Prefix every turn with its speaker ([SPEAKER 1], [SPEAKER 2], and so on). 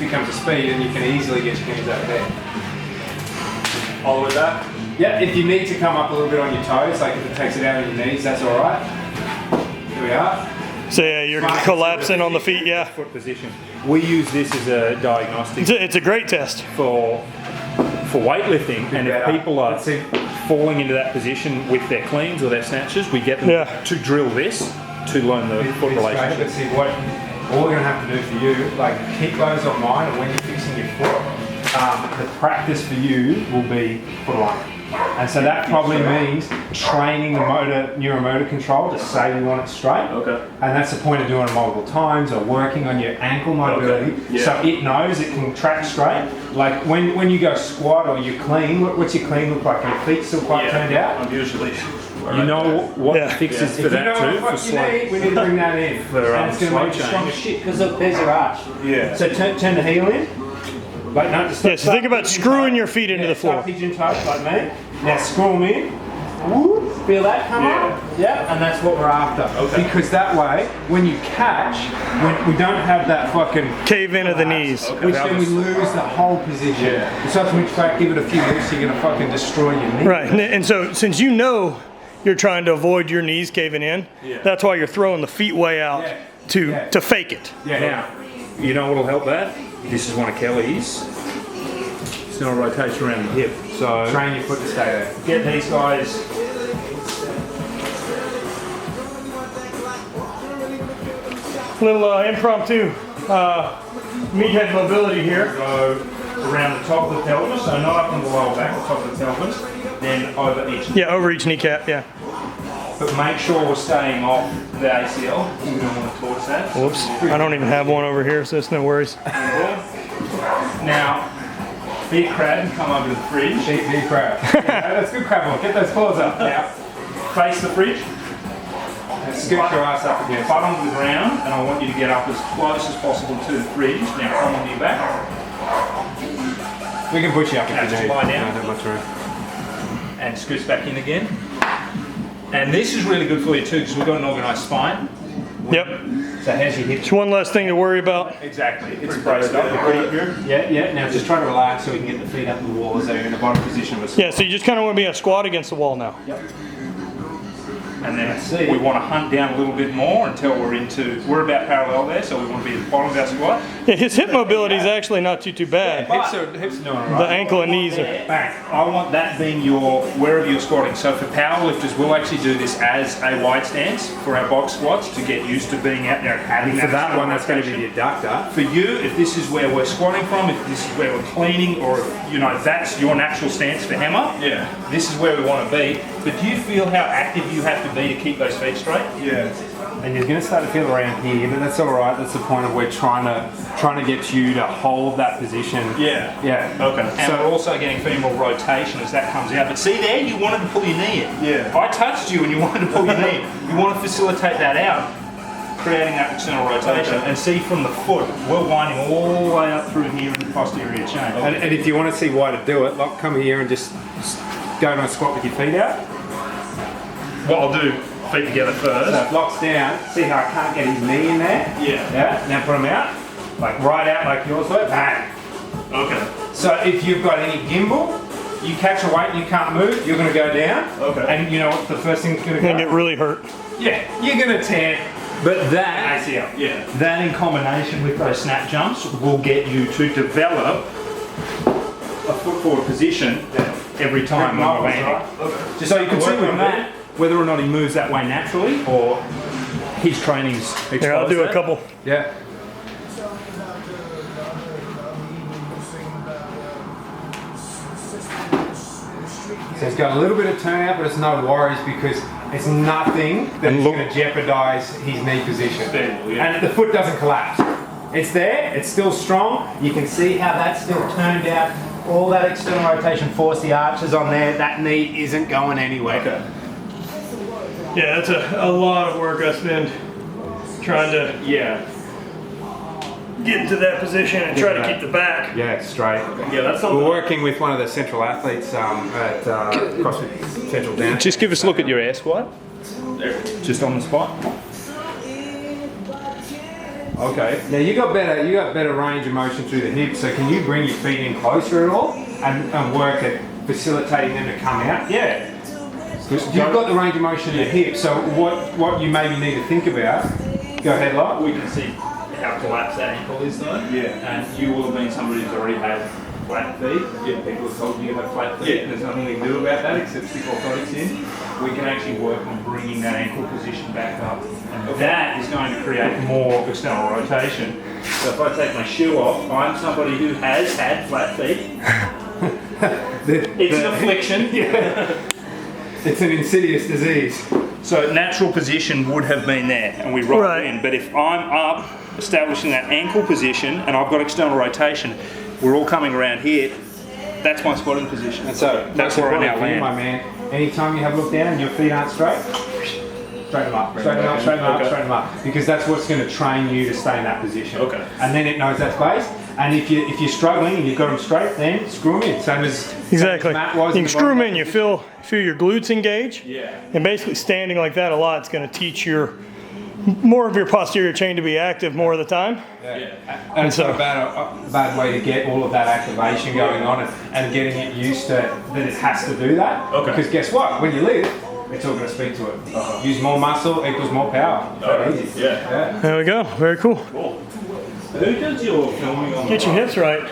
[SPEAKER 1] becomes a speed, and you can easily get your knees over there.
[SPEAKER 2] All the way back?
[SPEAKER 1] Yeah, if you need to come up a little bit on your toes, like if it takes it out on your knees, that's all right. Here we are.
[SPEAKER 3] So yeah, you're collapsing on the feet, yeah.
[SPEAKER 2] Foot position. We use this as a diagnostic
[SPEAKER 3] It's a great test.
[SPEAKER 2] for weightlifting, and if people are falling into that position with their cleans or their snatches, we get them to drill this to learn the foot relationship.
[SPEAKER 1] But see, all we're going to have to do for you, like keep those on mind, and when you're fixing your foot, the practice for you will be foot alignment. And so that probably means training the neuromotor control to say we want it straight.
[SPEAKER 2] Okay.
[SPEAKER 1] And that's the point of doing it multiple times, or working on your ankle mobility.
[SPEAKER 2] Okay. Yeah.
[SPEAKER 1] So it knows it can track straight. Like when you go squat or you clean, what's your clean look like? Your feet still quite turned out?
[SPEAKER 2] I'm usually. You know what the fix is for that too? For slow.
[SPEAKER 1] We need to bring that in.
[SPEAKER 2] For
[SPEAKER 1] and it's going to make you strong as shit, because look, there's your arch.
[SPEAKER 2] Yeah.
[SPEAKER 1] So turn the heel in. Like, no, just
[SPEAKER 3] Yeah, so think about screwing your feet into the floor.
[SPEAKER 1] Pigeon toes like me. Now screw them in. Woo, feel that come up? Yeah, and that's what we're after.
[SPEAKER 2] Okay.
[SPEAKER 1] Because that way, when you catch, we don't have that fucking
[SPEAKER 3] Cave into the knees.
[SPEAKER 1] which then we lose the whole position. Yeah. So if we try to give it a few lifts, you're going to fucking destroy your knee.
[SPEAKER 3] Right, and so since you know you're trying to avoid your knees caving in, that's why you're throwing the feet way out to fake it.
[SPEAKER 1] Yeah.
[SPEAKER 2] Now, you know what'll help that? This is one of Kelly's. It's not a rotation around the hip. So
[SPEAKER 1] Train your foot to stay there.
[SPEAKER 2] get these guys.
[SPEAKER 3] Little impromptu meathead mobility here.
[SPEAKER 2] Go around the top of the pelvis, so not up on the lower back, the top of the pelvis, then over each.
[SPEAKER 3] Yeah, over each kneecap, yeah.
[SPEAKER 2] But make sure we're staying off the ACL. We don't want to torch that.
[SPEAKER 3] Whoops, I don't even have one over here, so it's no worries.
[SPEAKER 2] Now, be a crab and come over to the fridge.
[SPEAKER 1] Big crab. That's good crab walk. Get those claws up.
[SPEAKER 2] Now, face the fridge.
[SPEAKER 1] And scoot your ass up again.
[SPEAKER 2] Butt onto the ground, and I want you to get up as close as possible to the fridge. Now, come on your back.
[SPEAKER 1] We can push you up if
[SPEAKER 2] Now,
[SPEAKER 1] you
[SPEAKER 2] just
[SPEAKER 1] need.
[SPEAKER 2] lie down.
[SPEAKER 1] Don't have much room.
[SPEAKER 2] And scoots back in again. And this is really good for you too, because we've got an organised spine.
[SPEAKER 3] Yep,
[SPEAKER 1] So how's your hip?
[SPEAKER 3] it's one less thing to worry about.
[SPEAKER 2] Exactly. It's braced up.
[SPEAKER 1] Yeah. Now just try to relax so we can get the feet up the wall as though you're in a bottom position of a
[SPEAKER 3] Yeah, so you just kind of want to be a squat against the wall now.
[SPEAKER 2] And then we want to hunt down a little bit more until we're about parallel there, so we want to be at the bottom of our squat.
[SPEAKER 3] Yeah, his hip mobility is actually not too bad.
[SPEAKER 1] hips are doing all right.
[SPEAKER 3] The ankle and knees are...
[SPEAKER 2] Bang. I want that being your, wherever you're squatting. So for powerlifters, we'll actually do this as a wide stance for our box squats to get used to being out there and having
[SPEAKER 1] For that one, that's going to be the adductor.
[SPEAKER 2] For you, if this is where we're squatting from, if this is where we're cleaning, or if, that's your natural stance for hammer, this is where we want to be. But do you feel how active you have to be to keep those feet straight?
[SPEAKER 1] Yeah. And you're going to start to feel around here, but that's all right. That's the point of we're trying to get you to hold that position.
[SPEAKER 2] Yeah.
[SPEAKER 1] Okay.
[SPEAKER 2] And so we're also getting femoral rotation as that comes out. But see there, you wanted to pull your knee in.
[SPEAKER 1] Yeah.
[SPEAKER 2] I touched you and you wanted to pull your knee in. You want to facilitate that out, creating that external rotation.
[SPEAKER 1] Okay.
[SPEAKER 2] And see from the foot, we're winding all the way up through here in the posterior chain.
[SPEAKER 1] And if you want to see why to do it, like come here and just go to a squat with your feet out.
[SPEAKER 2] What I'll do, feet together first.
[SPEAKER 1] So it locks down. See how I can't get his knee in there?
[SPEAKER 2] Yeah.
[SPEAKER 1] Now put him out. Like right out like yours were. Bang.
[SPEAKER 2] Okay.
[SPEAKER 1] So if you've got any gimbal, you catch a weight and you can't move, you're going to go down.
[SPEAKER 2] Okay.
[SPEAKER 1] And you know what the first thing's going to
[SPEAKER 3] Gonna
[SPEAKER 1] go?
[SPEAKER 3] get really hurt.
[SPEAKER 1] Yeah, you're going to tear. But that,
[SPEAKER 2] ACL. Yeah. That in combination with those snap jumps will get you to develop a foot forward position every time when we're landing.
[SPEAKER 1] just so you can see with that,
[SPEAKER 2] whether or not he moves that way naturally or his training's exposed.
[SPEAKER 3] Here, I'll do a couple.
[SPEAKER 1] Yeah. So it's got a little bit of turnout, but it's no worries because it's nothing that's going to jeopardize his knee position. And the foot doesn't collapse. It's there, it's still strong. You can see how that's still turned out. All that external rotation force, the arches on there, that knee isn't going anywhere.
[SPEAKER 2] Okay.
[SPEAKER 3] Yeah, that's a lot of work I spend trying to get into that position and try to keep the back.
[SPEAKER 1] Yeah, straight.
[SPEAKER 3] Yeah, that's something.
[SPEAKER 1] We're working with one of the central athletes at CrossFit Central Down.
[SPEAKER 2] Just give us a look at your air squat. Just on the spot. Okay.
[SPEAKER 1] Now you got better range of motion through the hips. So can you bring your feet in closer at all and work at facilitating them to come out?
[SPEAKER 2] Yeah.
[SPEAKER 1] You've got the range of motion in the hips. So what you maybe need to think about. Go ahead, Lot.
[SPEAKER 2] We can see how collapsed that ankle is though. Yeah. And you will have been somebody who's already had flat feet. Yeah. People have told you you have flat feet. Yeah. There's nothing we can do about that except stick orthotics in. We can actually work on bringing that ankle position back up. And that is going to create more external rotation. So if I take my shoe off, I'm somebody who has had flat feet. It's an affliction. Yeah.
[SPEAKER 1] It's an insidious disease.
[SPEAKER 2] So natural position would have been there and we rock it in. But if I'm up establishing that ankle position and I've got external rotation, we're all coming around here, that's my squatting position.
[SPEAKER 1] And so
[SPEAKER 2] that's where I now land.
[SPEAKER 1] My man, anytime you have a look down and your feet aren't straight, straighten them up, straighten them up, straighten them up, straighten them up. Because that's what's going to train you to stay in that position.
[SPEAKER 2] Okay.
[SPEAKER 1] And then it knows that space. And if you're struggling and you've got them straight, then screw them in. Same as
[SPEAKER 3] exactly.
[SPEAKER 1] Matt was
[SPEAKER 3] You can screw them in. You feel your glutes engage.
[SPEAKER 2] Yeah.
[SPEAKER 3] And basically standing like that a lot is going to teach more of your posterior chain to be active more of the time.
[SPEAKER 1] Yeah. And it's not a bad way to get all of that activation going on and getting it used to that it has to do that.
[SPEAKER 2] Okay.
[SPEAKER 1] Because guess what? When you lift, it's all going to speak to it. Use more muscle equals more power. Very easy.
[SPEAKER 2] Yeah.
[SPEAKER 3] There we go. Very cool.
[SPEAKER 2] Cool. Who does your filming on
[SPEAKER 3] Get your hips right.